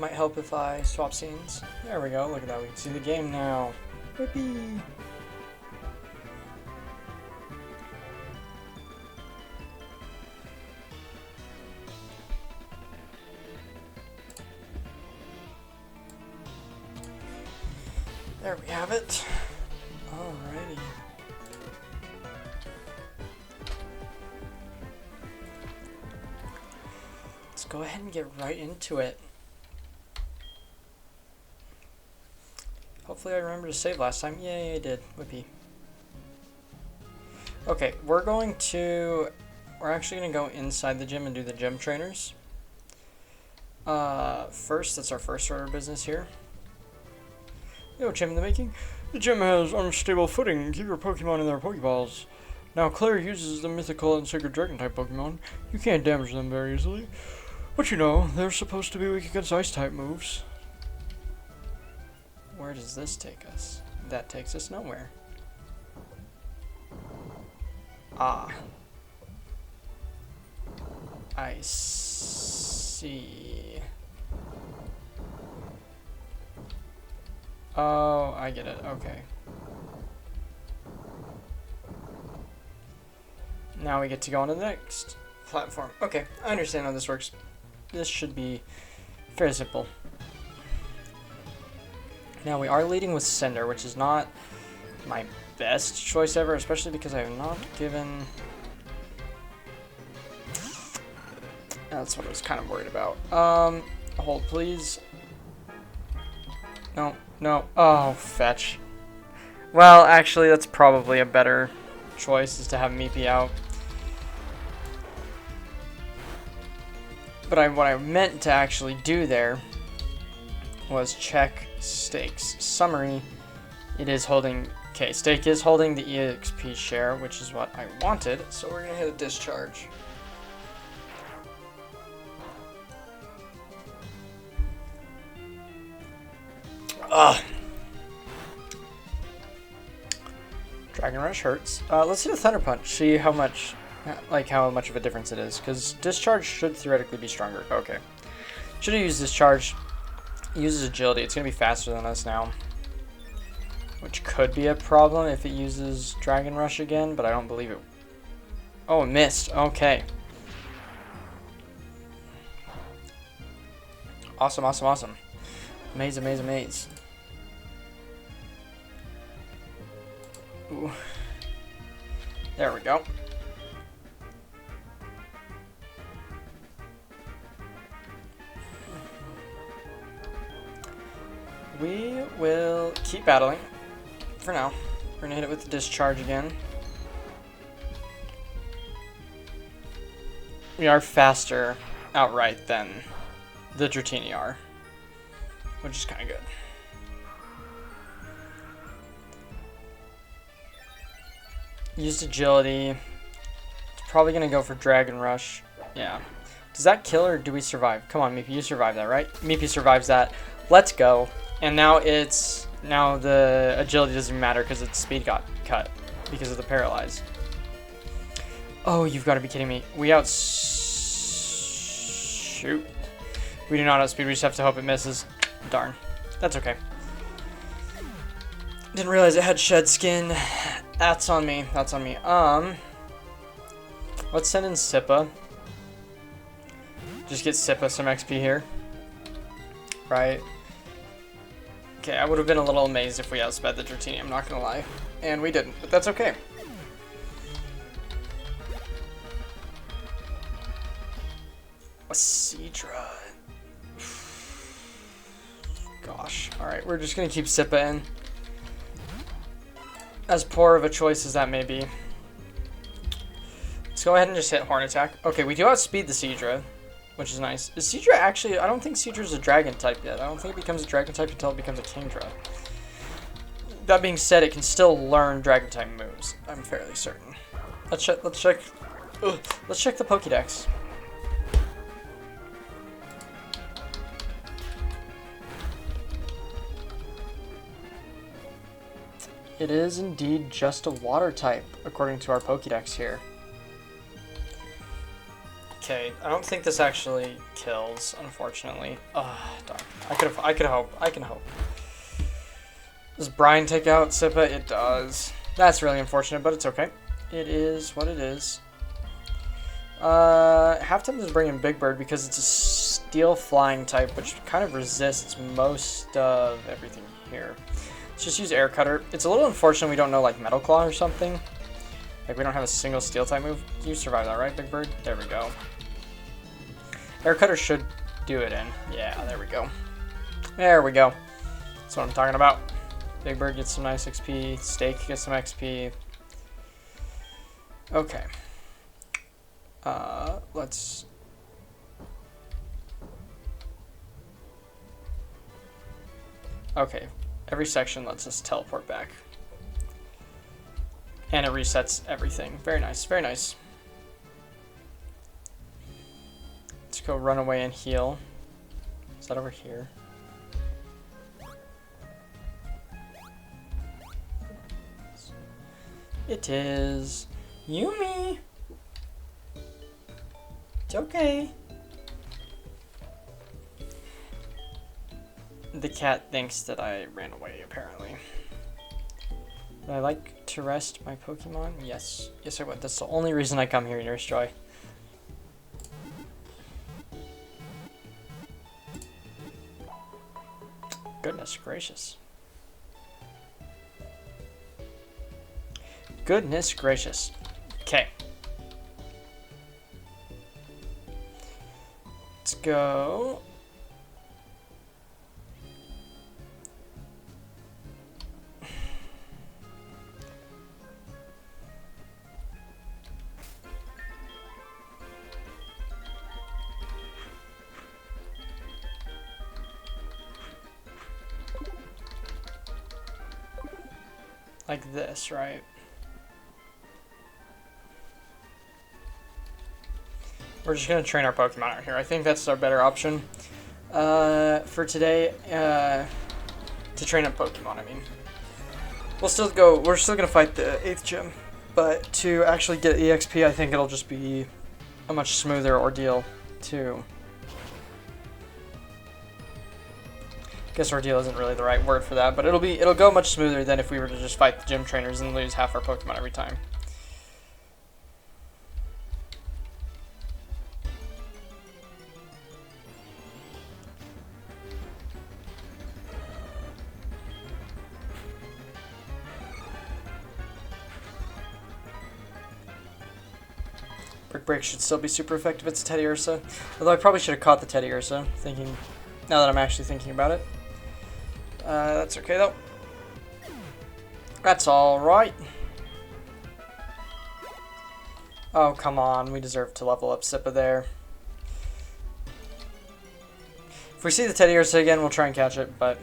Might help if I swap scenes. There we go, look at that, we can see the game now. Whippy! There we have it. Alrighty. Let's go ahead and get right into it. Hopefully I remember to save last time. Yay, I did. Whippy. Okay, we're actually going to go inside the gym and do the gym trainers. First, that's our first order of business here. Yo, gym in the making. The gym has unstable footing. Keep your Pokemon in their Pokeballs. Now, Clair uses the mythical and sacred dragon-type Pokemon. You can't damage them very easily. But you know, they're supposed to be weak against ice-type moves. Where does this take us? That takes us nowhere. Ah. I see. Oh, I get it. Okay. Now we get to go on to the next platform. Okay, I understand how this works. This should be fairly simple. Now we are leading with Cinder, which is not my best choice ever, especially because I have not given... That's what I was kind of worried about. Hold please. No, no. Oh, fetch. Well, actually, that's probably a better choice, is to have Meepy out. But what I meant to actually do there was check stakes. Summary, it is holding... Okay, stake is holding the EXP share, which is what I wanted, so we're going to hit a discharge. Ugh. Dragon Rush hurts. Let's hit a Thunder Punch, see how much of a difference it is, because Discharge should theoretically be stronger. Okay. Should have used Discharge. It uses Agility. It's going to be faster than us now, which could be a problem if it uses Dragon Rush again, but I don't believe it. Oh, it missed. Okay. Awesome, awesome, awesome. Amaze, amaze, amaze. Ooh. There we go. We will keep battling for now. We're gonna hit it with the discharge again. We are faster outright than the Dratini are, which is kind of good. Used agility. It's probably gonna go for Dragon Rush. Yeah. Does that kill or do we survive? Come on, Meepy, you survive that, right? Meepy survives that. Let's go. And now the agility doesn't matter because its speed got cut because of the paralyze. Oh, you've got to be kidding me. Shoot. We do not outspeed, we just have to hope it misses. Darn. That's okay. Didn't realize it had shed skin. That's on me. That's on me. Let's send in Sippa. Just get Sippa some XP here. Right. Okay, I would have been a little amazed if we outsped the Dratini, I'm not gonna lie. And we didn't, but that's okay. A Seadra. Gosh. Alright, we're just gonna keep Sippa in. As poor of a choice as that may be. Let's go ahead and just hit Horn Attack. Okay, we do outspeed the Seadra, which is nice. Is Seadra actually... I don't think Seadra's a Dragon type yet. I don't think it becomes a Dragon type until it becomes a Kingdra. That being said, it can still learn Dragon type moves. I'm fairly certain. Let's check the Pokédex. It is indeed just a water type, according to our Pokédex here. Okay, I don't think this actually kills, unfortunately. Darn. I can hope. Does Brian take out Sippa? It does. That's really unfortunate, but it's okay. It is what it is. Have to just bring in Big Bird because it's a steel flying type, which kind of resists most of everything here. Let's just use Air Cutter. It's a little unfortunate we don't know like Metal Claw or something. Like we don't have a single steel type move. You survived that, right, Big Bird? There we go. Air Cutter should do it in. Yeah, there we go. There we go. That's what I'm talking about. Big Bird gets some nice XP. Steak gets some XP. Okay. Let's... Okay. Every section lets us teleport back. And it resets everything. Very nice, very nice. Let's go run away and heal. Is that over here? It is. Yumi! It's okay. The cat thinks that I ran away, apparently. Would I like to rest my Pokemon? Yes. Yes, I would. That's the only reason I come here, Nurse Joy. Goodness gracious. Goodness gracious. Okay. Let's go. Like this, right? We're just going to train our Pokemon out here. I think that's our better option for today. To train up Pokemon, I mean. We're still going to fight the 8th gym. But to actually get EXP, I think it'll just be a much smoother ordeal too. I guess ordeal isn't really the right word for that, but it'll go much smoother than if we were to just fight the gym trainers and lose half our Pokemon every time. Brick Break should still be super effective. It's a Teddy Ursa. Although I probably should have caught the Teddy Ursa, now that I'm actually thinking about it. That's okay though. That's alright. Oh, come on. We deserve to level up Sippa there. If we see the Teddy Ursa again, we'll try and catch it, but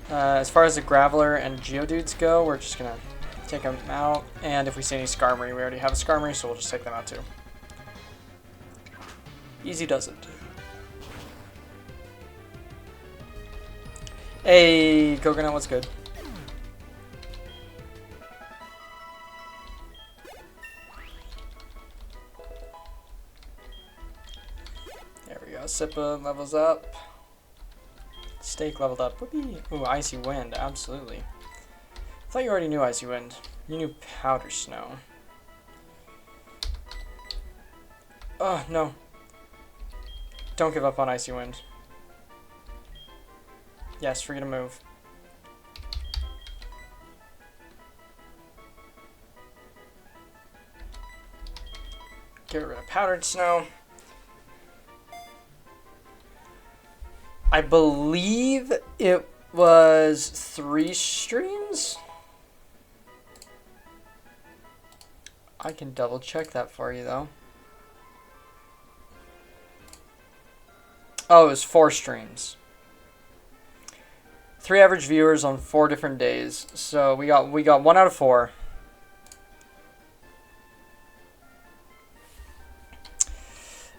as far as the Graveler and Geodudes go, we're just going to take them out. And if we see any Skarmory, we already have a Skarmory, so we'll just take them out too. Easy does it. Hey, Coconut, what's good? There we go. Sippa levels up. Steak leveled up. Whoopee. Ooh, Icy Wind. Absolutely. I thought you already knew Icy Wind. You knew Powder Snow. Oh, no. Don't give up on Icy Wind. Yes, free to move. Get rid of Powdered Snow. I believe it was 3 streams? I can double check that for you though. Oh, it was 4 streams. 3 average viewers on 4 different days. So we got 1 out of 4.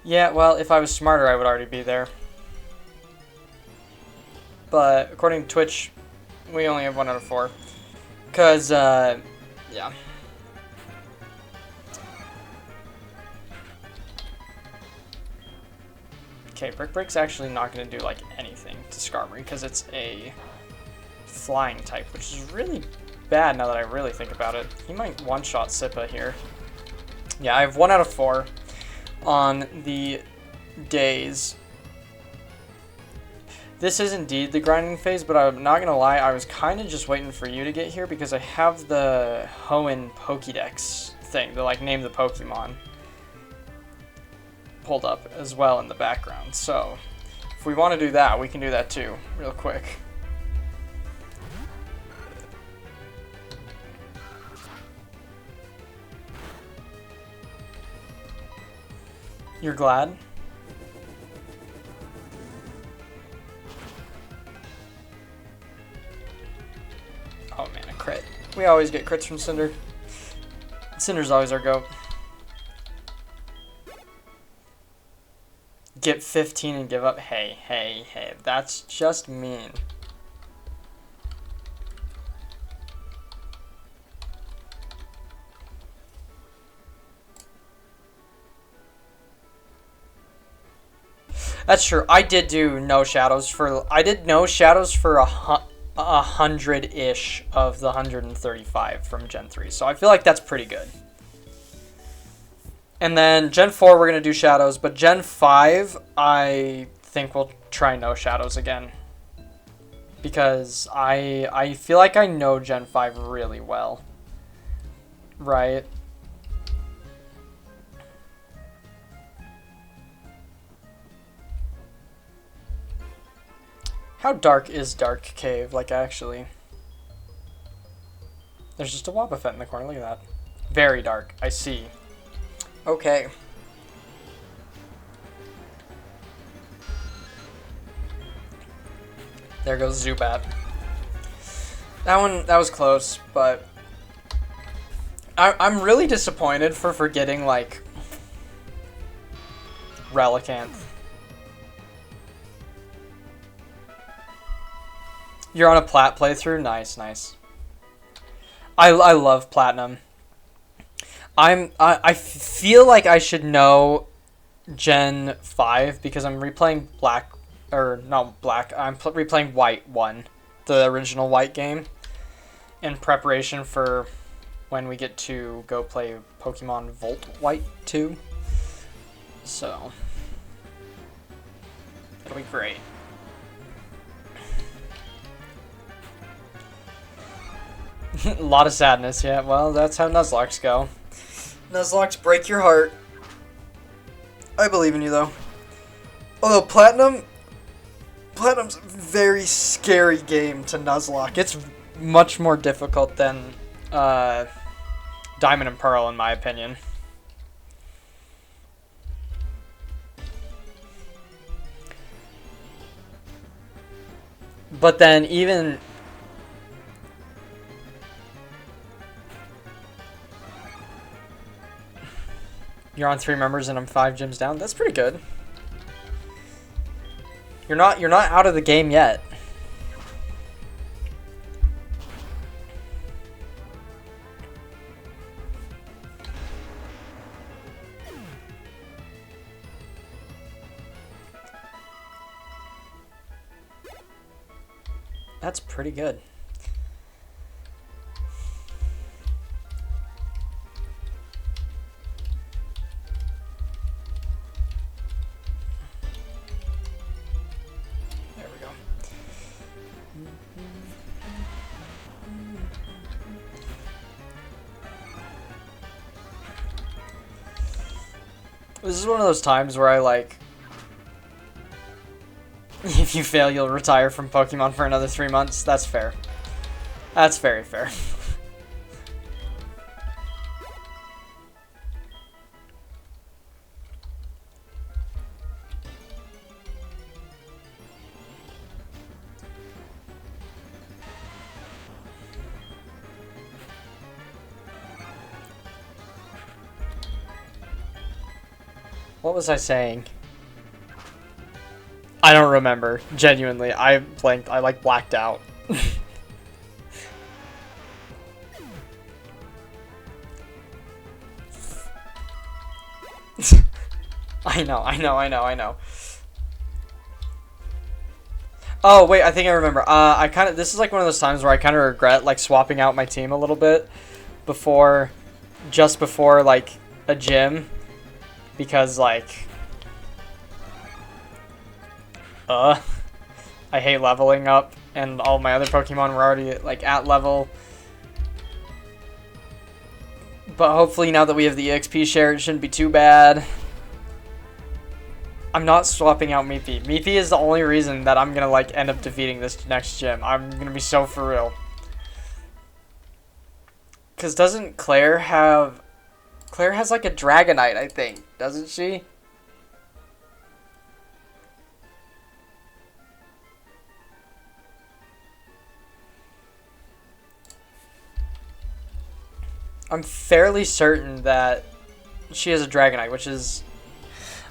Yeah, well, if I was smarter, I would already be there. But according to Twitch, we only have 1 out of 4. Cause yeah. Okay, Brick Break's actually not going to do like anything to Skarmory because it's a flying type, which is really bad now that I really think about it. He might one-shot Sippa here. Yeah, I have 1 out of 4 on the days. This is indeed the grinding phase, but I'm not going to lie, I was kind of just waiting for you to get here because I have the Hoenn Pokédex thing to like name the Pokemon pulled up as well in the background. So if we want to do that, we can do that too, real quick. You're glad? Oh man, a crit. We always get crits from Cinder. Cinder's always our goat. Get 15 and give up? Hey, hey, hey. That's just mean. That's true. I did do no shadows for... I did no shadows for 100-ish of the 135 from Gen 3. So I feel like that's pretty good. And then Gen 4, we're going to do shadows. But Gen 5, I think we'll try no shadows again. Because I feel like I know Gen 5 really well. Right? How dark is Dark Cave? Like, actually. There's just a Wobbuffet in the corner. Look at that. Very dark. I see. Okay. There goes Zubat. That was close, but I'm really disappointed for forgetting, like, Relicanth. You're on a Plat playthrough? Nice, nice. I love Platinum. I feel like I should know Gen 5 because I'm replaying Black, or not Black, I'm replaying White 1, the original White game, in preparation for when we get to go play Pokemon Volt White 2. So, it'll be great. A lot of sadness, yeah. Well, that's how Nuzlocke go. Nuzlocke break your heart. I believe in you, though. Although Platinum's a very scary game to Nuzlocke. It's much more difficult than Diamond and Pearl, in my opinion. But then even... You're on 3 members and I'm 5 gyms down. That's pretty good. You're not out of the game yet. That's pretty good. This is one of those times where I, like, if you fail, you'll retire from Pokemon for another 3 months. That's fair. That's very fair. What was I saying? I don't remember. Genuinely, I blanked. I like blacked out. I know. Oh wait, I think I remember. This is like one of those times where I kind of regret like swapping out my team a little bit before, just before like a gym, because like, I hate leveling up, and all my other Pokemon were already like at level. But hopefully now that we have the XP share, it shouldn't be too bad. I'm not swapping out Meepy. Meepy is the only reason that I'm gonna like end up defeating this next gym. I'm gonna be so for real. Cause doesn't Claire have... Claire has like a Dragonite, I think, doesn't she? I'm fairly certain that she has a Dragonite, which is...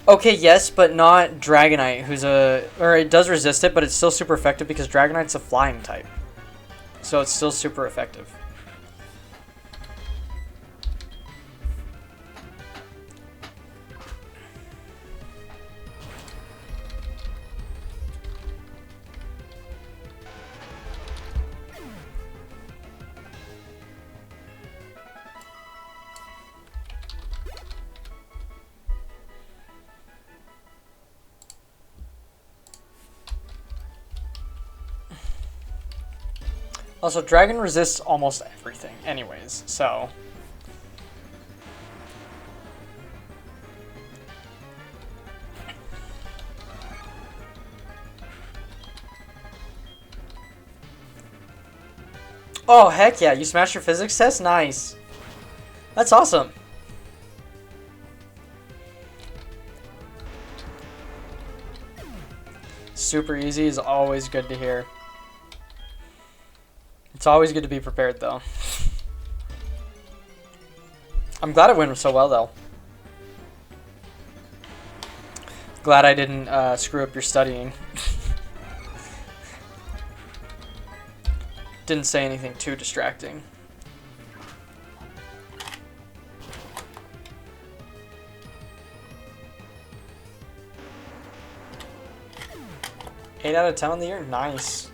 Okay, yes, but not Dragonite, who's a... Or it does resist it, but it's still super effective because Dragonite's a flying type. So it's still super effective. Also, Dragon resists almost everything anyways, so... Oh, heck yeah, you smashed your physics test? Nice. That's awesome. Super easy is always good to hear. It's always good to be prepared, though. I'm glad it went so well, though. Glad I didn't screw up your studying. Didn't say anything too distracting. Eight out of 10 on the year? Nice.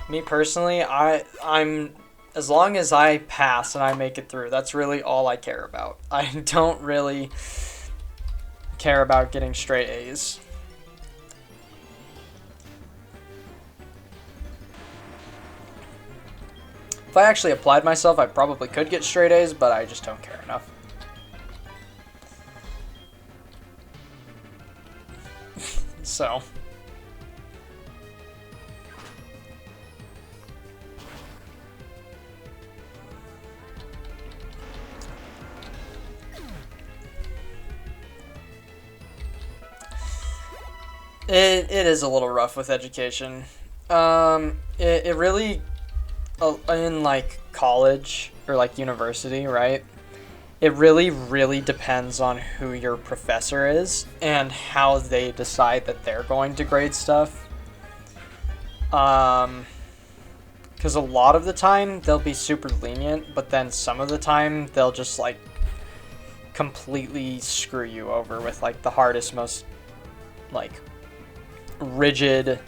Me personally, I'm as long as I pass and I make it through, that's really all I care about. I don't really care about getting straight A's. If I actually applied myself, I probably could get straight A's, but I just don't care enough. So... It is a little rough with education. It really, in like college or like university, right? It really depends on who your professor is and how they decide that they're going to grade stuff. Because a lot of the time they'll be super lenient, but then some of the time they'll just like completely screw you over with like the hardest, most like rigid,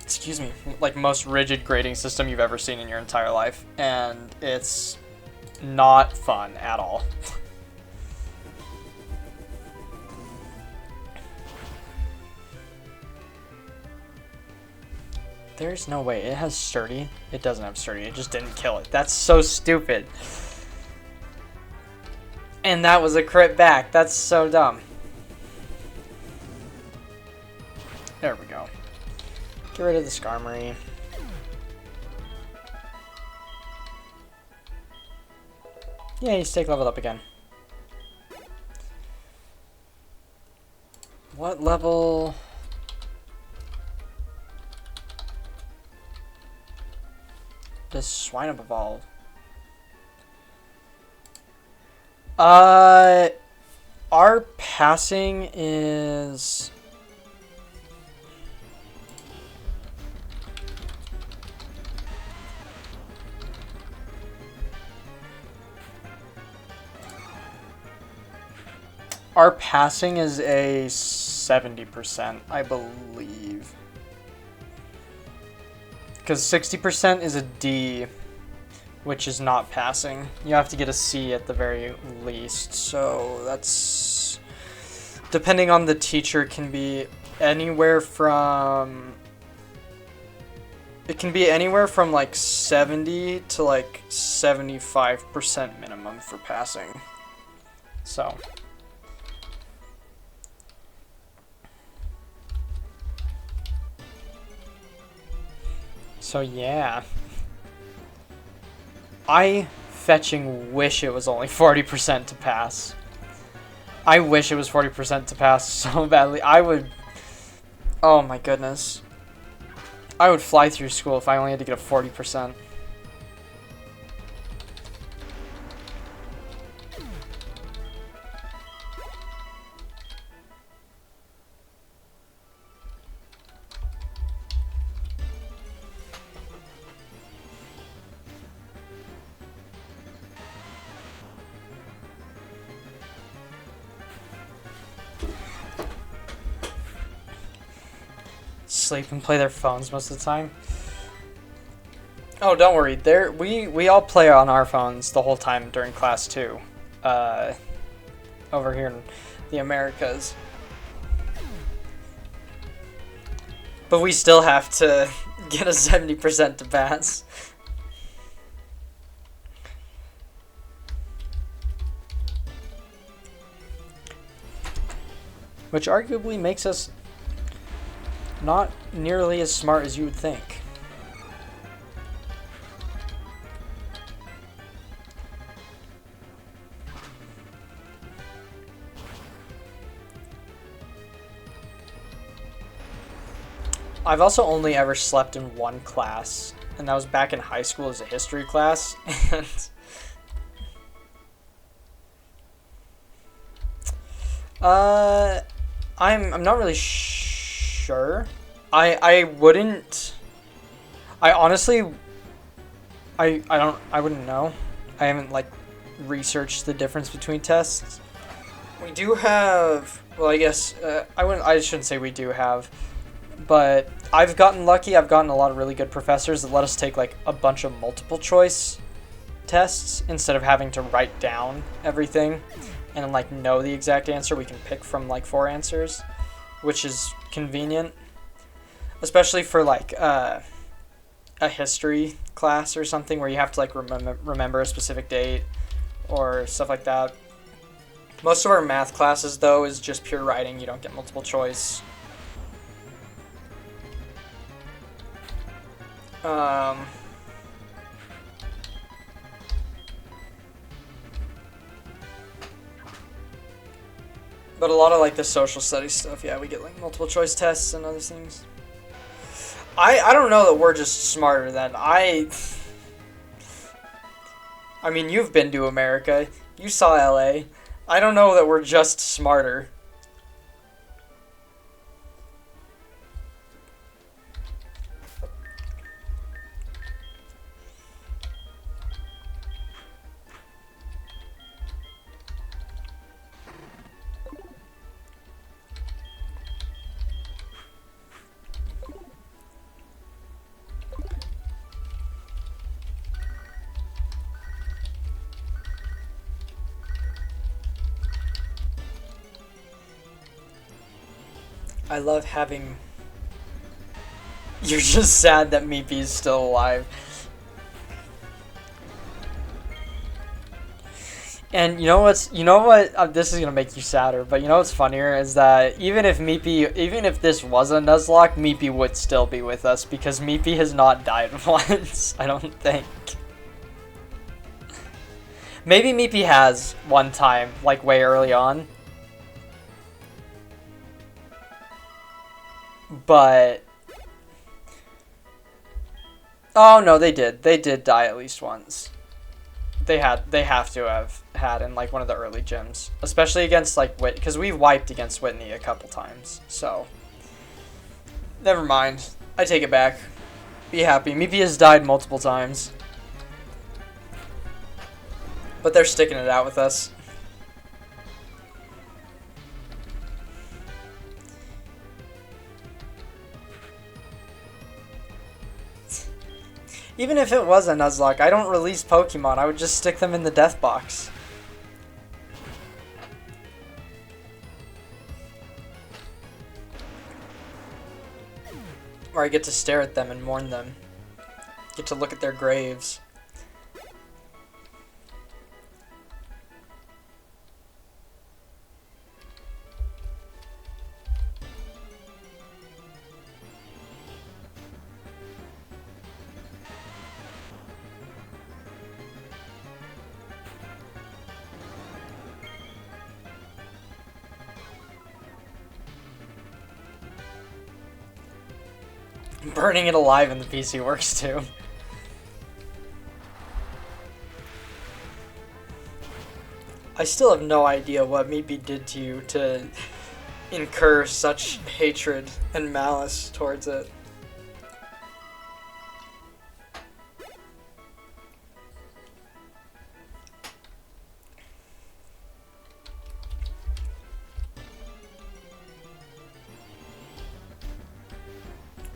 excuse me, like most rigid grading system you've ever seen in your entire life, and it's not fun at all. There's no way. It has sturdy. It doesn't have sturdy. It just didn't kill it. That's so stupid. And that was a crit back. That's so dumb. There we go. Get rid of the Skarmory. Yeah, Stake leveled up again. What level? Does Swinub evolve? Our passing is... Our passing is a 70%, I believe. Because 60% is a D, which is not passing. You have to get a C at the very least. So that's, depending on the teacher, it can be anywhere from, like 70 to like 75% minimum for passing. So yeah. I fetching wish it was only 40% to pass. I wish it was 40% to pass so badly. I would, oh my goodness. I would fly through school if I only had to get a 40%. Sleep and play their phones most of the time. Oh, don't worry. We all play on our phones the whole time during class too. Over here in the Americas. But we still have to get a 70% to pass. Which arguably makes us not nearly as smart as you would think. I've also only ever slept in one class, and that was back in high school as a history class. And I'm not really sure. I wouldn't. I honestly. I wouldn't know. I haven't like researched the difference between tests. We do have. Well, I guess I shouldn't say we do have. But I've gotten lucky. I've gotten a lot of really good professors that let us take like a bunch of multiple choice tests instead of having to write down everything and like know the exact answer. We can pick from like 4 answers, which is convenient, especially for like a history class or something where you have to like remember a specific date or stuff like that. Most of our math classes though is just pure writing. You don't get multiple choice. But a lot of like the social studies stuff, yeah, we get like multiple choice tests and other things. I don't know that we're just smarter than I mean, you've been to America. You saw LA. I don't know that we're just smarter. I love having... You're just sad that Meepy's still alive. And you know what? This is gonna make you sadder, but you know what's funnier is that even if this was a Nuzlocke, Meepy would still be with us because Meepy has not died once. I don't think. Maybe Meepy has one time, like way early on. But oh no, they did. They did die at least once. They have to have had in like one of the early gyms, especially against like because we wiped against Whitney a couple times. So never mind. I take it back. Be happy. Meepy has died multiple times, but they're sticking it out with us. Even if it was a Nuzlocke, I don't release Pokemon. I would just stick them in the death box. Or I get to stare at them and mourn them. Get to look at their graves. Burning it alive in the PC works too. I still have no idea what Meepy did to you to incur such hatred and malice towards it.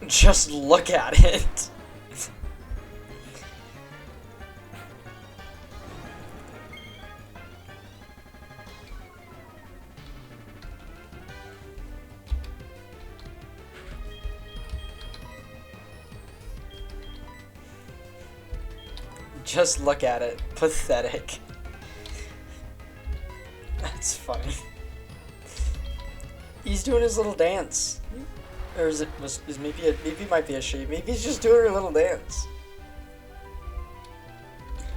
Just look at it. Just look at it. Pathetic. That's funny. He's doing his little dance. Or is Meepy might be a she. Meepy's just doing her little dance.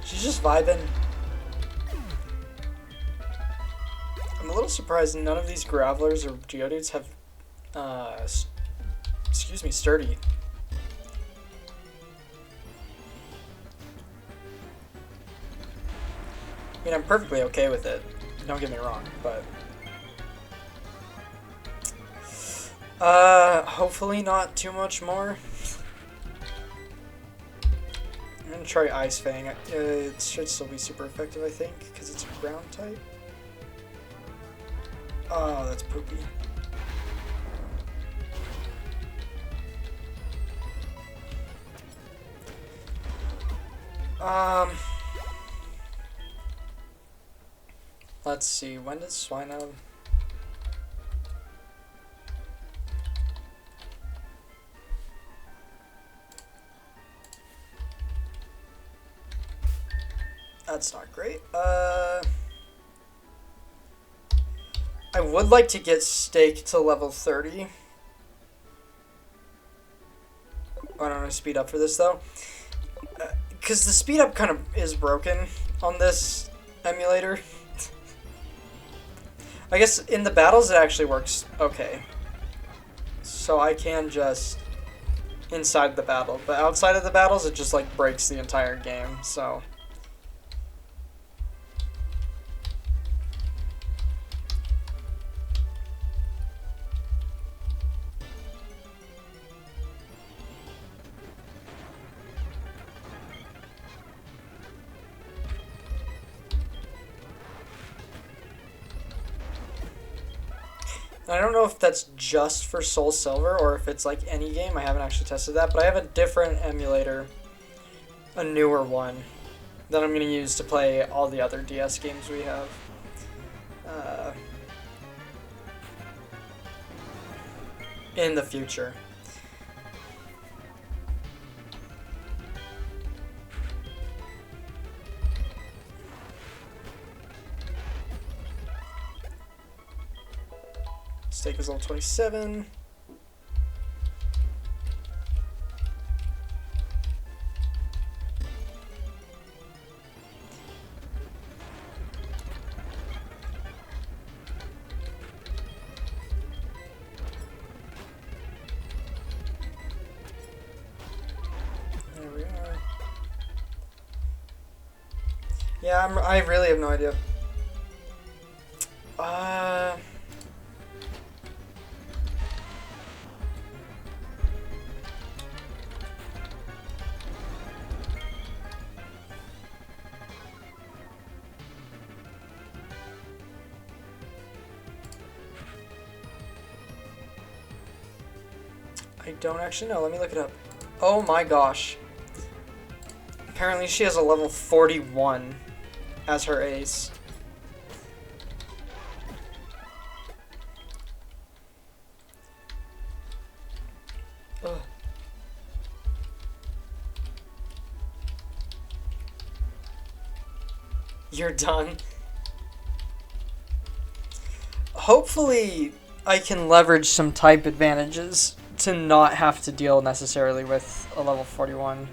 She's just vibing. I'm a little surprised none of these Gravelers or Geodudes have, excuse me, Sturdy. I mean, I'm perfectly okay with it. Don't get me wrong, but... hopefully not too much more. I'm gonna try Ice Fang. It should still be super effective, I think, because it's a ground type. Oh, that's poopy. Let's see, when does Swinub... That's not great. I would like to get Stake to level 30. I don't want to speed up for this though. Because the speed up kind of is broken on this emulator. I guess in the battles it actually works okay. So I can just inside the battle. But outside of the battles it just like breaks the entire game. So... I don't know if that's just for Soul Silver or if it's like any game. I haven't actually tested that, but I have a different emulator, a newer one, that I'm going to use to play all the other DS games we have. In the future. Stake is level 27. There we are. Yeah, I really have no idea. I don't actually know. Let me look it up. Oh my gosh. Apparently she has a level 41 as her ace. Ugh. You're done. Hopefully I can leverage some type advantages to not have to deal necessarily with a level 41.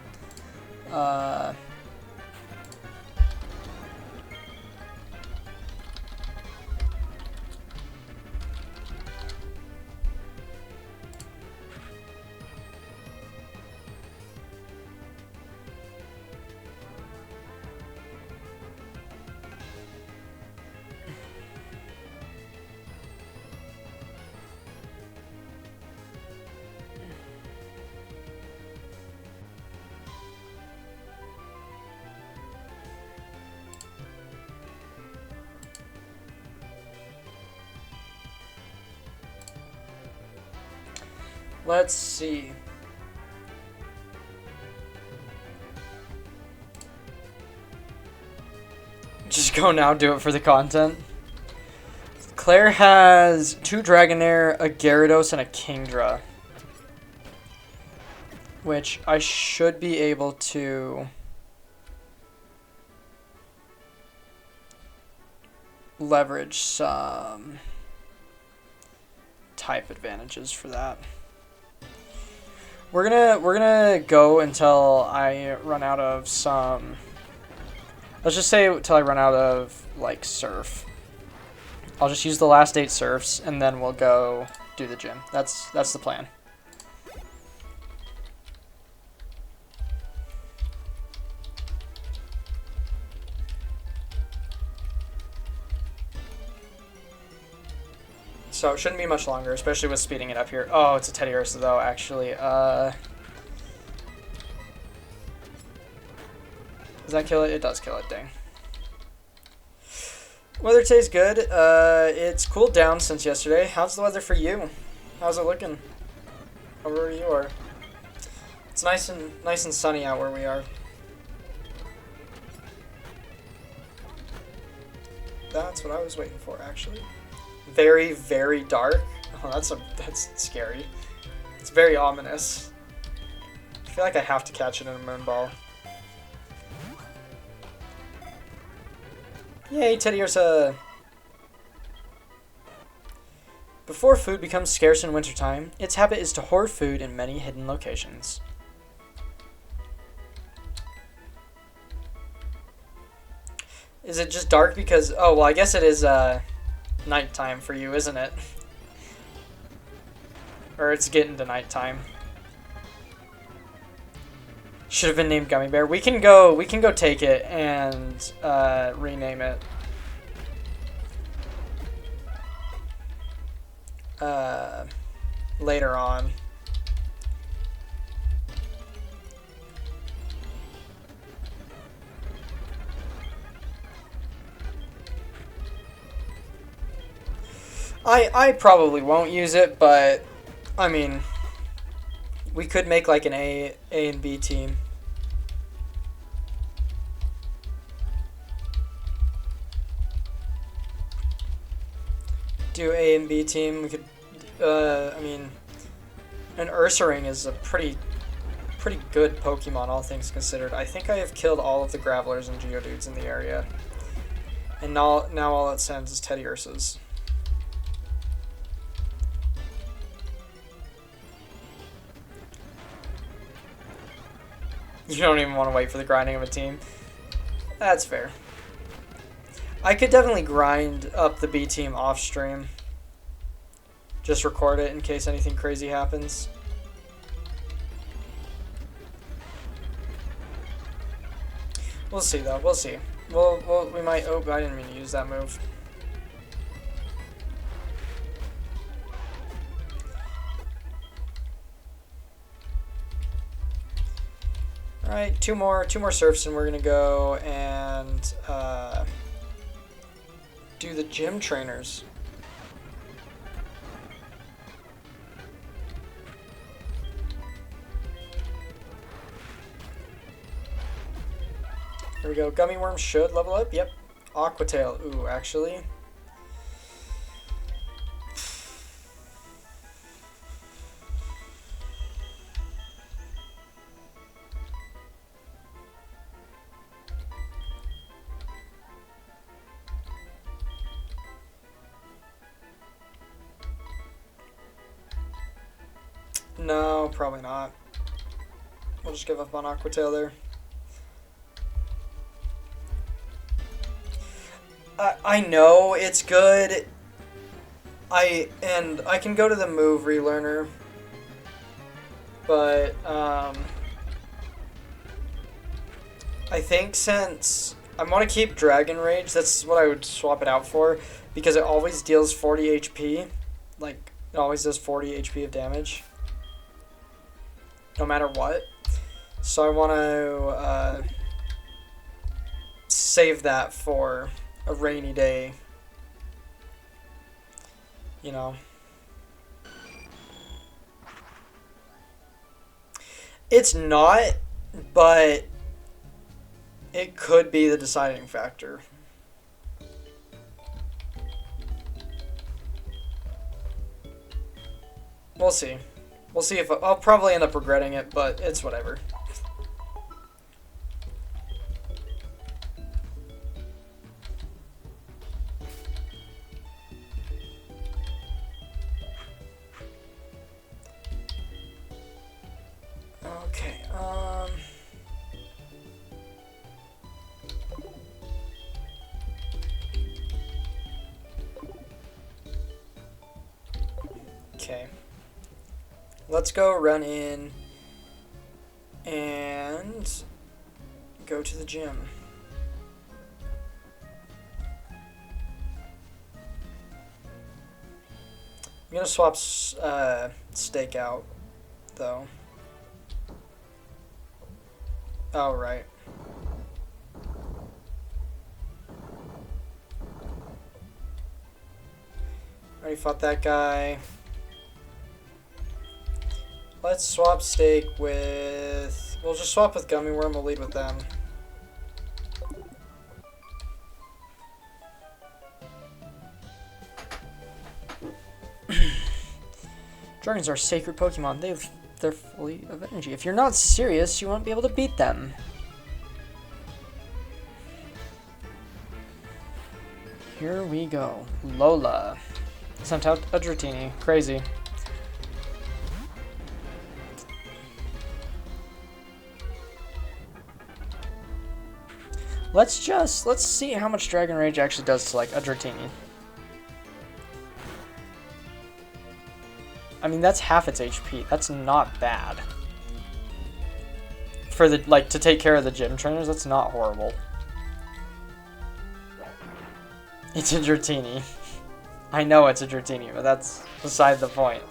Let's see. Just go now, do it for the content. Claire has 2 Dragonair, a Gyarados, and a Kingdra. Which I should be able to leverage some type advantages for that. We're gonna go until I run out of some. Let's just say until I run out of like surf. I'll just use the last 8 surfs and then we'll go do the gym. That's the plan. So it shouldn't be much longer, especially with speeding it up here. Oh, it's a Teddy Ursa though, actually. Does that kill it? It does kill it, dang. Weather today's good. It's cooled down since yesterday. How's the weather for you? How's it looking over where you are? It's nice and sunny out where we are. That's what I was waiting for, actually. Very, very dark. Oh, that's scary. It's very ominous. I feel like I have to catch it in a moon ball. Yay, Teddy Ursa! Before food becomes scarce in wintertime, its habit is to hoard food in many hidden locations. Is it just dark because... Oh, well, I guess it is nighttime for you, isn't it? Or it's getting to nighttime. Should have been named Gummy Bear. We can go take it and rename it. Later on. I probably won't use it, but I mean, we could make like an A and B team. Do A and B team. We could. I mean, an Ursaring is a pretty good Pokemon, all things considered. I think I have killed all of the Gravelers and Geodudes in the area, and now all it sends is Teddy Ursas. You don't even want to wait for the grinding of a team. That's fair. I could definitely grind up the B team off stream. Just record it in case anything crazy happens. We'll see though. We'll see. We might. Oh, I didn't mean to use that move. All right, two more surfs, and we're gonna go and do the gym trainers. Here we go. Gummy Worm should level up. Yep. Aqua Tail. Ooh, actually. No, probably not. We'll just give up on Aqua Tail there. I know it's good. I can go to the move relearner, but I think since I want to keep Dragon Rage, that's what I would swap it out for, because it always deals 40 HP. Like, it always does 40 HP of damage, no matter what. So I want to save that for a rainy day, you know. It's not, but it could be the deciding factor. We'll see. We'll see if I'll probably end up regretting it, but it's whatever. Okay, okay. Let's go run in and go to the gym. I'm gonna swap steak out, though. Oh, right. Already fought that guy. Let's swap steak with... We'll just swap with Gummy Worm. We'll lead with them. Dragons are sacred Pokemon. They're fully of energy. If you're not serious, you won't be able to beat them. Here we go. Lola. Sent out a Dratini. Crazy. Let's see how much Dragon Rage actually does to, like, a Dratini. I mean, that's half its HP. That's not bad. For the, like, to take care of the gym trainers, that's not horrible. It's a Dratini. I know it's a Dratini, but that's beside the point.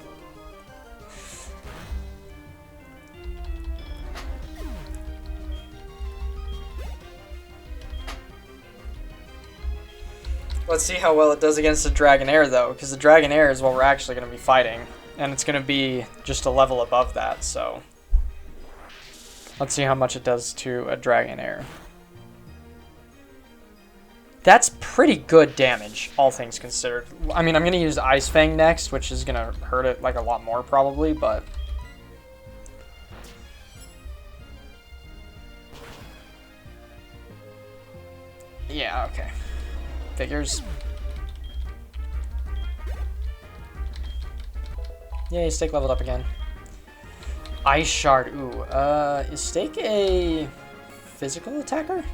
Let's see how well it does against the Dragonair, though, because the Dragonair is what we're actually going to be fighting, and it's going to be just a level above that, so... Let's see how much it does to a Dragonair. That's pretty good damage, all things considered. I mean, I'm going to use Ice Fang next, which is going to hurt it, like, a lot more, probably, but... Yeah, okay. Figures. Yay, Steak leveled up again. Ice Shard. Ooh, is Steak a physical attacker?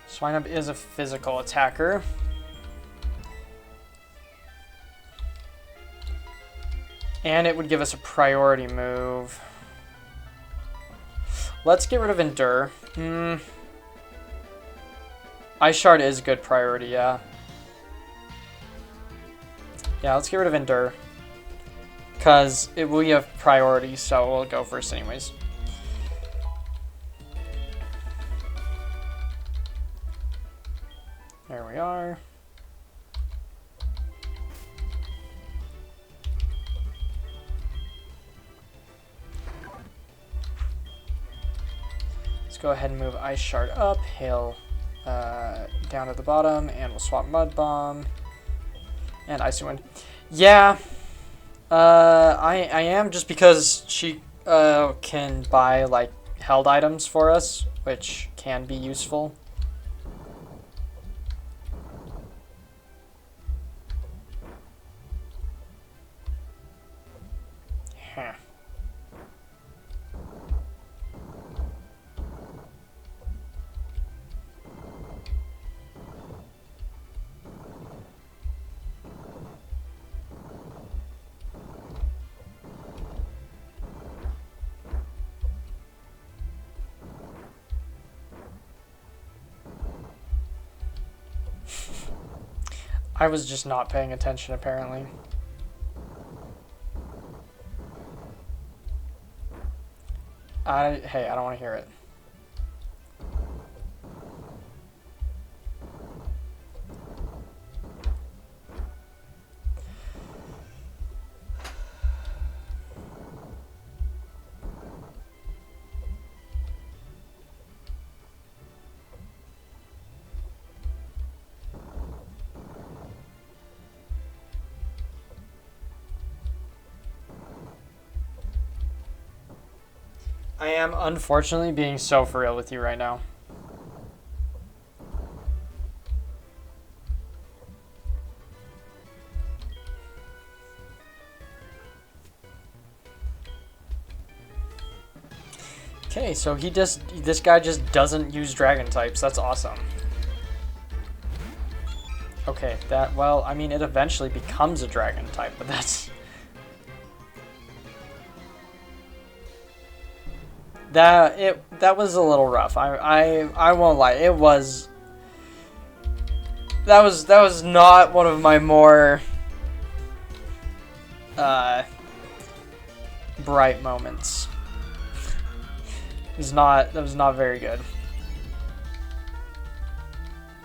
Swinub is a physical attacker. And it would give us a priority move. Let's get rid of Endure. Ice Shard is good priority, yeah. Yeah, let's get rid of Endure. Because we have priority, so we'll go first anyways. There we are. Let's go ahead and move Ice Shard up, Hail down at the bottom, and we'll swap Mud Bomb and Icy Wind. Yeah, I am, just because she can buy like held items for us, which can be useful. Huh. I was just not paying attention, apparently. Hey, I don't want to hear it. I am unfortunately being so for real with you right now. Okay, so this guy just doesn't use dragon types. That's awesome. Okay, well, I mean, it eventually becomes a dragon type, but that's... That was a little rough. I won't lie. That was not one of my more bright moments. That was not very good.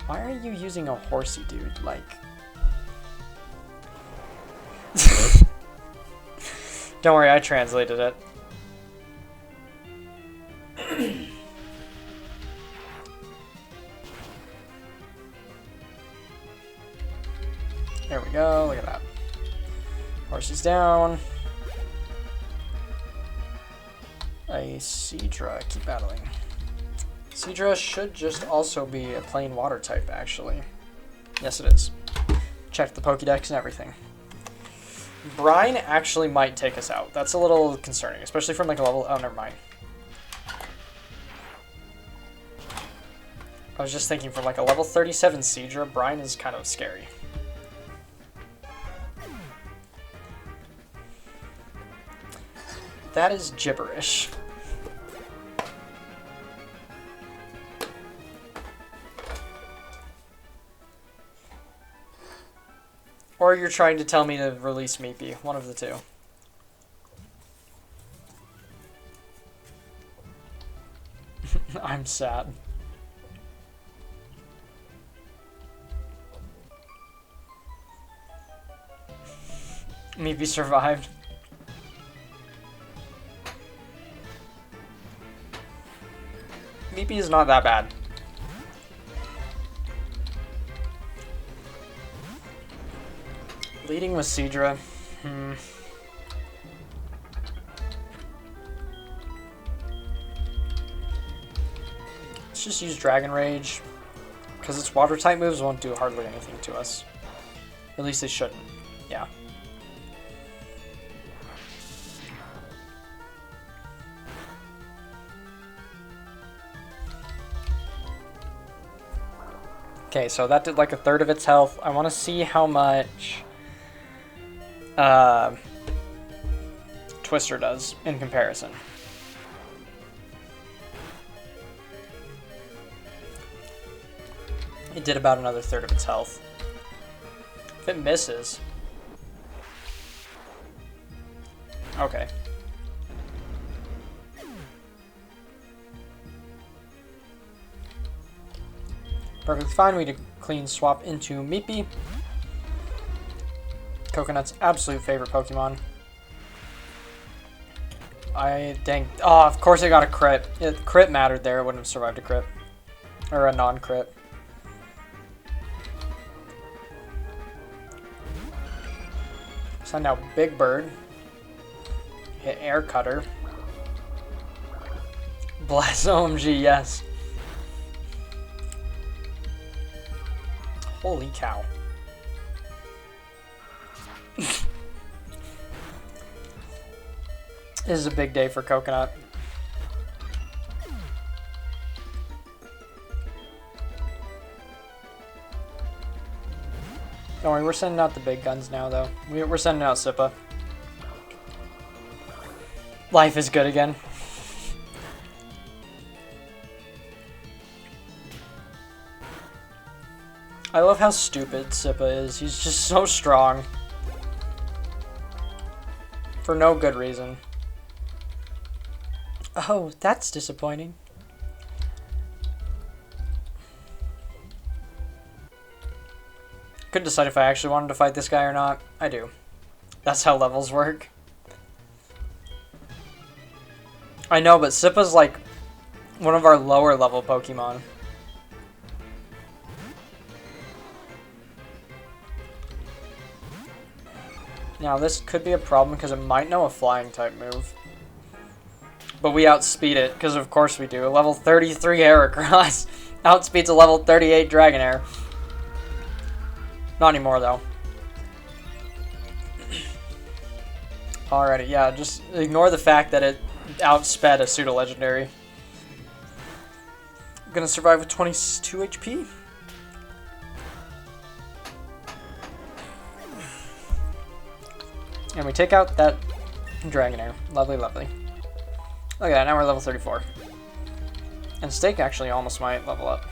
Why are you using a horsey, dude? Like, don't worry, I translated it. There we go, look at that. Horses down. A Seadra, keep battling. Seadra should just also be a plain water type, actually. Yes, it is. Check the Pokédex and everything. Brine actually might take us out. That's a little concerning, especially from like a level... Oh, never mind. I was just thinking, from like a level 37 Seadra, Brine is kind of scary. That is gibberish. Or you're trying to tell me to release Meepy. One of the two. I'm sad. Meepy survived. Meepy is not that bad. Leading with Seadra. Let's just use Dragon Rage, because its water type moves won't do hardly anything to us. At least they shouldn't. Yeah. Okay, so that did like a third of its health. I want to see how much Twister does in comparison. It did about another third of its health. If it misses... Okay. Perfectly fine. We need a clean swap into Meepy. Coconut's absolute favorite Pokemon. Dang. Oh, of course I got a crit. Crit mattered there. It wouldn't have survived a crit. Or a non-crit. Send out Big Bird. Hit Air Cutter. Bless OMG, yes. Holy cow. This is a big day for Coconut. Don't worry, we're sending out the big guns now, though. We're sending out Sippa. Life is good again. I love how stupid Sippa is. He's just so strong. For no good reason. Oh, that's disappointing. Couldn't decide if I actually wanted to fight this guy or not. I do. That's how levels work. I know, but Sippa's like one of our lower level Pokemon. Now this could be a problem because it might know a flying type move. But we outspeed it, because of course we do. A level 33 Heracross outspeeds a level 38 Dragonair. Not anymore though. Alrighty, yeah, just ignore the fact that it outsped a pseudo-legendary. Gonna survive with 22 HP. And we take out that Dragonair. Lovely, lovely. Look at that, now we're level 34. And Steak actually almost might level up.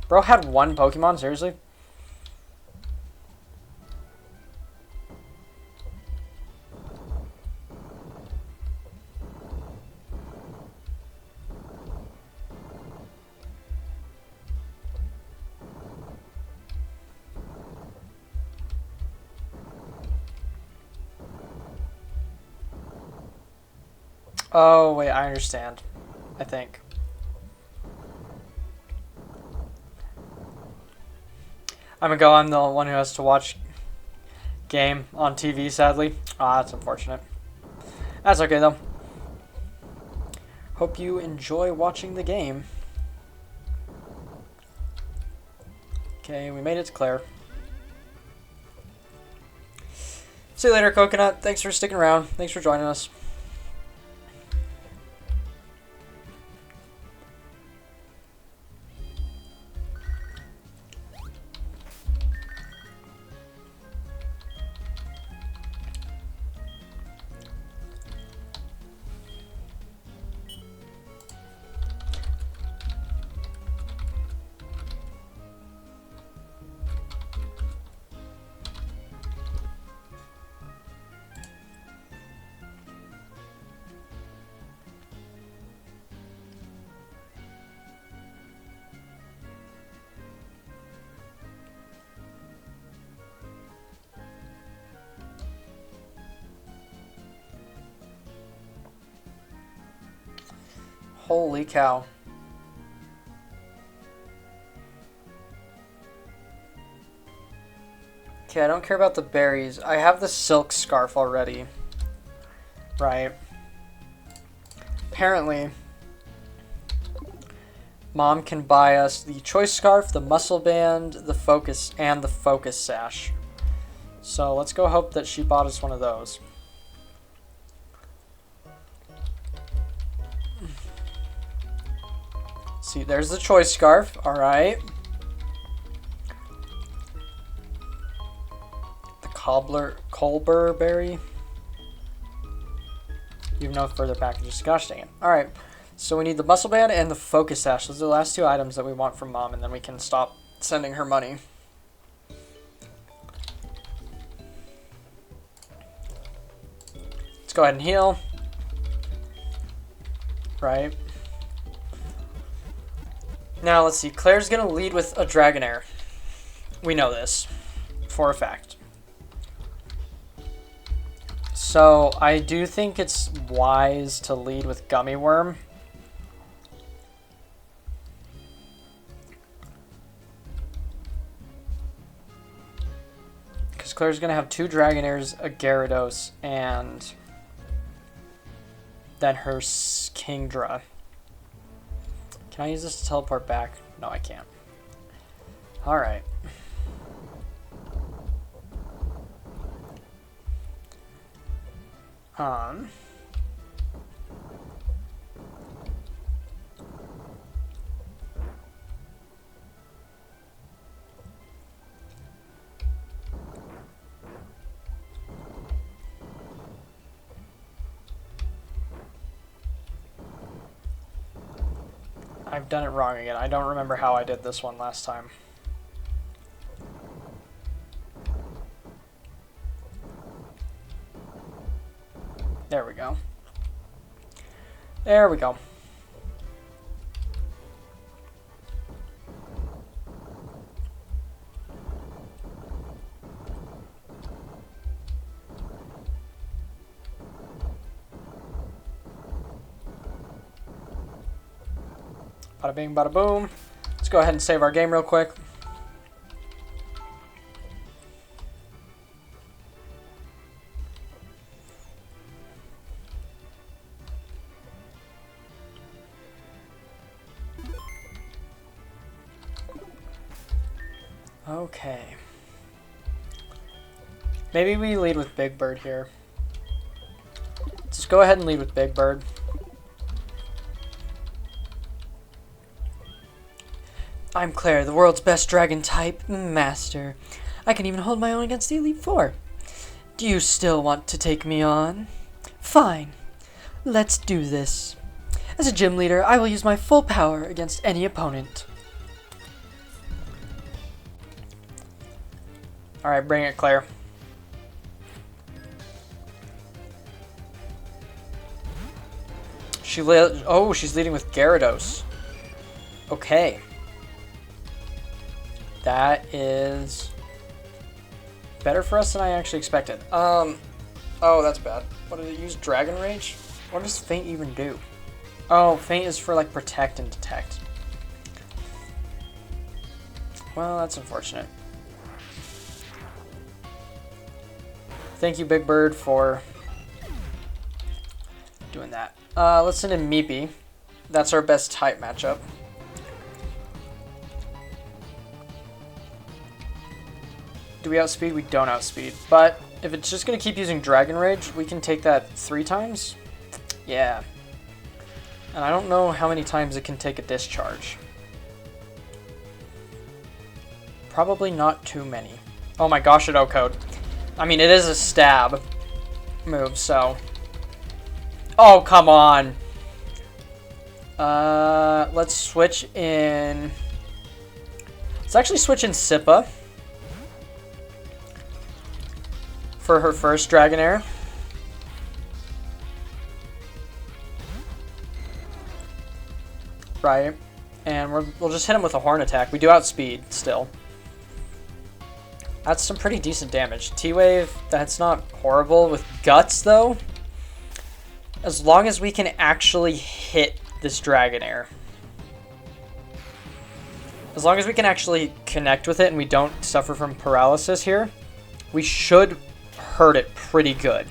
Bro had one Pokemon, seriously? Oh, wait, I understand. I think. I'm the one who has to watch game on TV, sadly. Ah, that's unfortunate. That's okay, though. Hope you enjoy watching the game. Okay, we made it to Clair. See you later, Coconut. Thanks for sticking around. Thanks for joining us. Holy cow. Okay, I don't care about the berries. I have the silk scarf already. Right. Apparently, Mom can buy us the choice scarf, the muscle band, the focus, and the focus sash. So let's go hope that she bought us one of those. See, there's the choice scarf. All right. The Colbur berry. You have no further packages. Gosh dang it. All right. So we need the muscle band and the focus sash. Those are the last two items that we want from Mom, and then we can stop sending her money. Let's go ahead and heal. Right. Now, let's see. Claire's going to lead with a Dragonair. We know this for a fact. So I do think it's wise to lead with Gummy Worm. Because Claire's going to have 2 Dragonairs, a Gyarados, and then her Kingdra. Can I use this to teleport back? No, I can't. Alright. I've done it wrong again. I don't remember how I did this one last time. There we go. There we go. Bada bing, bada boom. Let's go ahead and save our game real quick. Okay. Maybe we lead with Big Bird here. Let's just go ahead and lead with Big Bird. I'm Clair, the world's best dragon type master. I can even hold my own against the Elite Four. Do you still want to take me on? Fine. Let's do this. As a gym leader, I will use my full power against any opponent. Alright, bring it, Claire. She's leading with Gyarados. Okay. That is better for us than I actually expected. Oh, that's bad. What did it use? Dragon Rage? What does Feint even do? Oh, Feint is for, like, Protect and Detect. Well, that's unfortunate. Thank you, Big Bird, for doing that. Let's send in Meepy. That's our best type matchup. Do we outspeed? We don't outspeed. But if it's just going to keep using Dragon Rage, we can take that 3 times. Yeah. And I don't know how many times it can take a discharge. Probably not too many. Oh my gosh, Shadow Code. I mean, it is a stab move, so... Oh, come on. Let's switch in... Let's actually switch in Sippa for her first Dragonair. Right. And we'll just hit him with a Horn Attack. We do outspeed still. That's some pretty decent damage. T-Wave, that's not horrible. With Guts, though, as long as we can actually hit this Dragonair. As long as we can actually connect with it and we don't suffer from paralysis here, we should hurt it pretty good.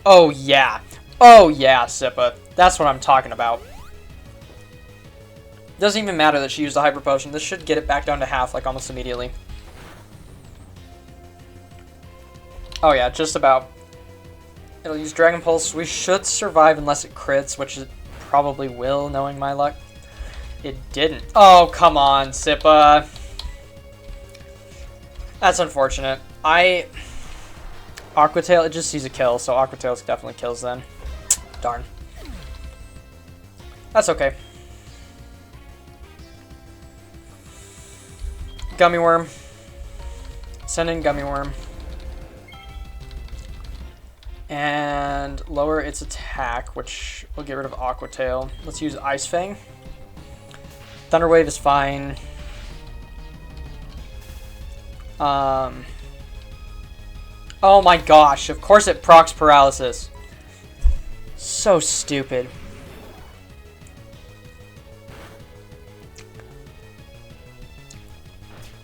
Oh, yeah. Oh, yeah, Sippa. That's what I'm talking about. Doesn't even matter that she used a Hyper Potion. This should get it back down to half, like, almost immediately. Oh, yeah, just about. It'll use Dragon Pulse. We should survive unless it crits, which it probably will, knowing my luck. It didn't. Oh, come on, Sippa. That's unfortunate. Aqua Tail, it just sees a kill, so Aqua Tail definitely kills then. Darn. That's okay. Gummy Worm. Send in Gummy Worm. And lower its attack, which will get rid of Aqua Tail. Let's use Ice Fang. Thunder Wave is fine. Oh my gosh, of course it procs paralysis. So stupid.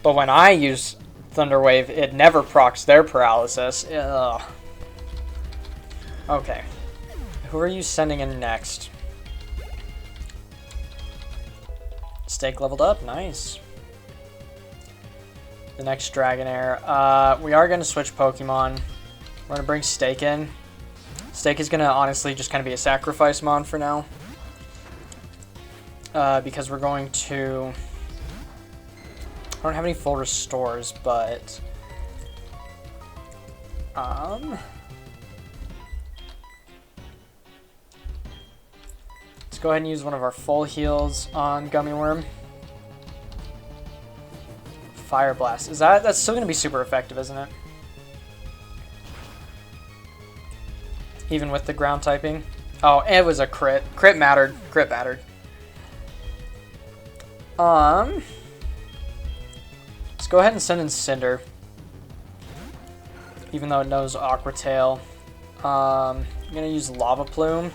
But when I use Thunder Wave, it never procs their paralysis. Ugh. Okay. Who are you sending in next? Stake leveled up, nice. The next Dragonair. We are going to switch Pokemon. We're going to bring Stake in. Stake is going to honestly just kind of be a sacrifice mon for now. Because we're going to... I don't have any full restores, but... Let's go ahead and use one of our full heals on Gummy Worm. Fire Blast. That's still going to be super effective, isn't it? Even with the ground typing. Oh, it was a crit. Crit mattered. Crit mattered. Let's go ahead and send in Cinder. Even though it knows Aqua Tail. I'm going to use Lava Plume.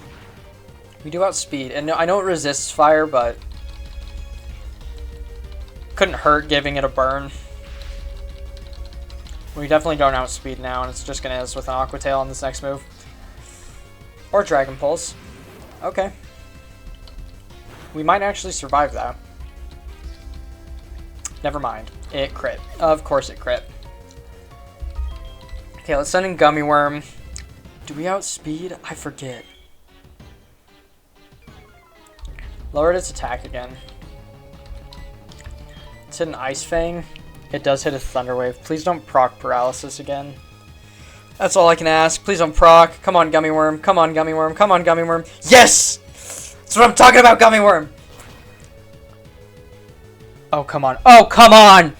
We do outspeed. And I know it resists fire, but... couldn't hurt giving it a burn. We definitely don't outspeed now, and it's just going to hit us with an Aqua Tail on this next move. Or Dragon Pulse. Okay. We might actually survive that. Never mind. It crit. Of course it crit. Okay, let's send in Gummy Worm. Do we outspeed? I forget. Lowered its attack again. Let's hit an Ice Fang. It does hit a Thunder Wave. Please don't proc paralysis again. That's all I can ask. Please don't proc. Come on, Gummy Worm. Come on, Gummy Worm. Come on, Gummy Worm. Yes! That's what I'm talking about, Gummy Worm! Oh, come on. Oh, come on!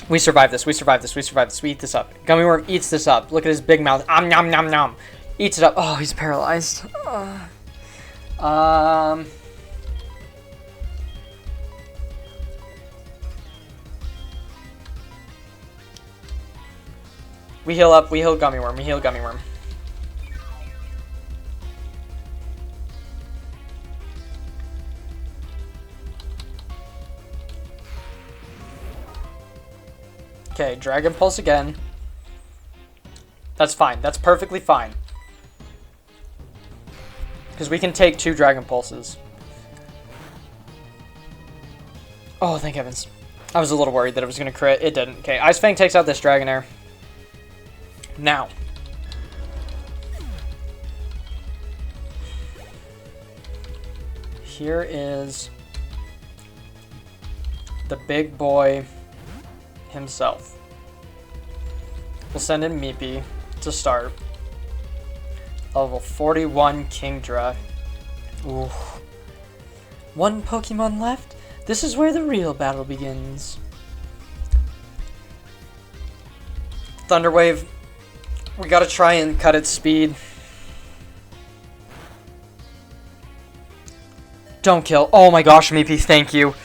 We survived this. We survived this. We survived this. We eat this up. Gummy Worm eats this up. Look at his big mouth. Nom nom nom. Eats it up. Oh, he's paralyzed. We heal up. We heal Gummy Worm. We heal Gummy Worm. Okay, Dragon Pulse again. That's fine. That's perfectly fine. Because we can take 2 Dragon Pulses. Oh, thank heavens. I was a little worried that it was going to crit. It didn't. Okay, Ice Fang takes out this Dragonair. Now. Here is the big boy himself. We'll send in Meepy to start. Level 41 Kingdra. Ooh. 1 Pokemon left? This is where the real battle begins. Thunder Wave. We gotta try and cut its speed. Don't kill. Oh my gosh, Meepy, thank you.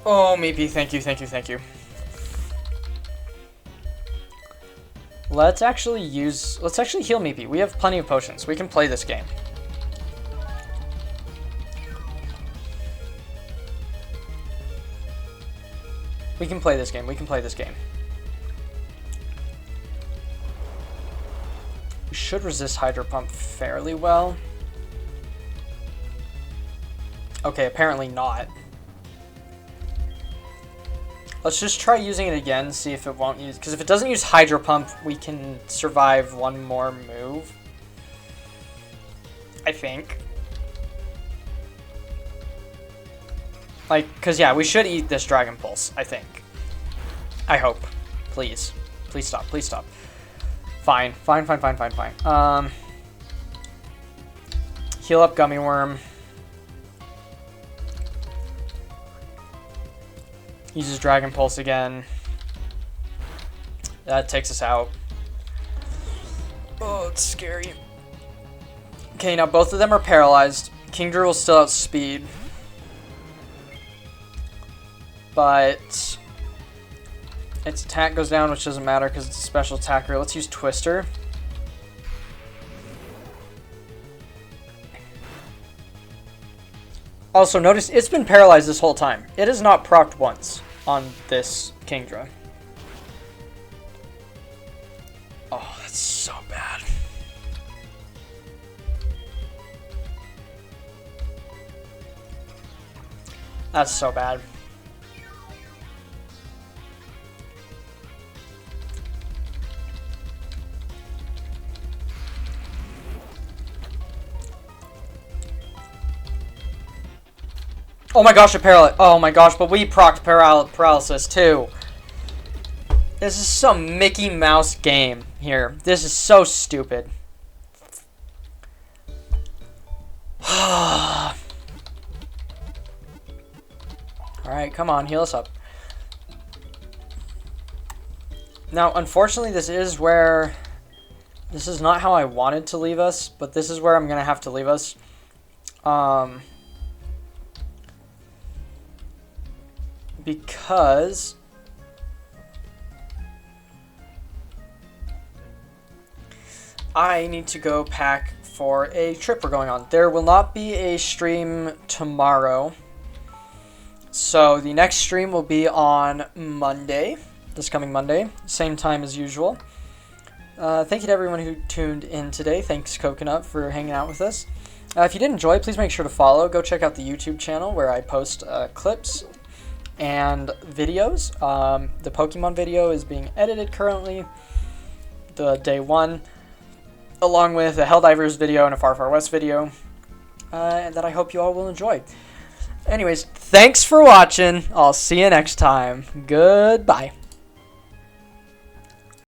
Oh, Meepy, thank you, thank you, thank you. Let's actually heal Meepy. We have plenty of potions. We can play this game. We can play this game. We can play this game. We should resist Hydro Pump fairly well. Okay, apparently not. Let's just try using it again, see if it won't use... Because if it doesn't use Hydro Pump, we can survive 1 more move. I think. Like, because yeah, we should eat this Dragon Pulse, I think. I hope. Please. Please stop, please stop. Fine, fine, fine, fine, fine, fine. Heal up Gummy Worm. Uses Dragon Pulse again. That takes us out. Oh, it's scary. Okay, now both of them are paralyzed. Kingdra will still outspeed. But Its attack goes down, which doesn't matter because it's a special attacker. Let's use Twister. Also, notice it's been paralyzed this whole time. It has not procced once on this Kingdra. Oh, that's so bad. That's so bad. Oh my gosh, oh my gosh, but we procced paralysis too. This is some Mickey Mouse game here. This is so stupid. Alright, come on, heal us up. Now, unfortunately, this is not how I wanted to leave us, but this is where I'm going to have to leave us. Because I need to go pack for a trip we're going on. There will not be a stream tomorrow. So the next stream will be on Monday, this coming Monday, same time as usual. Thank you to everyone who tuned in today. Thanks, Coconut, for hanging out with us. If you did enjoy, please make sure to follow. Go check out the YouTube channel where I post clips and videos. The Pokemon video is being edited currently, the day one, along with a Helldivers video and a Far Far West video that I hope you all will enjoy. Anyways, thanks for watching. I'll see you next time. Goodbye.